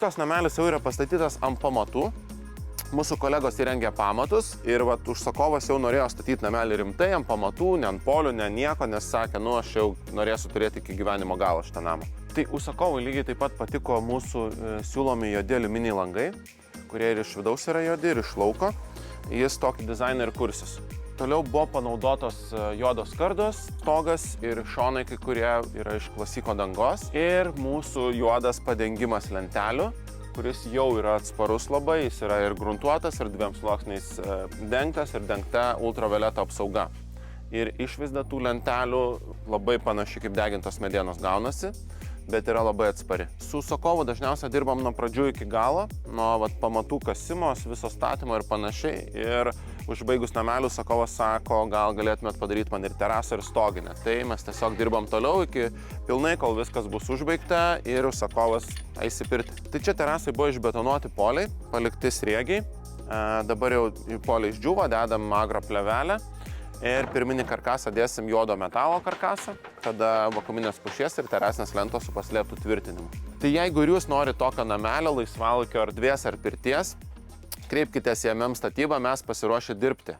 Tas namelis jau yra pastatytas ant pamatų. Mūsų kolegos įrengė pamatus ir užsakovas jau norėjo statyti namelį rimtai ant pamatų, ne ant polių, ne nieko, nes sakė, aš jau norėsiu turėti iki gyvenimo galo šitą namą. Tai užsakovui lygiai taip pat patiko mūsų siūlomi juodi aliuminiai langai, kurie ir iš vidaus yra juodi, ir iš lauko. Jis tokį dizainą ir kursis. Toliau buvo panaudotos juodos skardos, stogas ir šonai, kai kurie yra iš klasiko dangos. Ir mūsų juodas padengimas lentelių, kuris jau yra atsparus labai, jis yra ir gruntuotas, ir 2 sluoksniais dengtas, ir dengta ultravioleto apsauga. Ir išvaizda tų lentelių labai panaši kaip degintos medienos gaunasi, bet yra labai atspari. Su užsakovu dažniausiai dirbam nuo pradžių iki galo, nuo pamatų kasimos, viso statymo ir panašiai. Ir užbaigus namelių, užsakovas sako, gal galėtumėt padaryti man ir terasą, ir stoginę. Tai mes tiesiog dirbam toliau iki pilnai, kol viskas bus užbaigta ir užsakovas eis į pirtį. Tai čia terasai buvo išbetonuoti poliai, palikti sriegiai. Dabar jau poliai išdžiūvo, dedam agro plėvelę. Ir pirminį karkasą dėsim juodo metalo karkasą, tada vakuuminės pušies ir terasinės lentos su paslėptų tvirtinimu. Tai jeigu ir jūs norite tokio namelio, laisvalaikio erdvės ar pirties, kreipkitės į MM statybą, mes pasiruošę dirbti.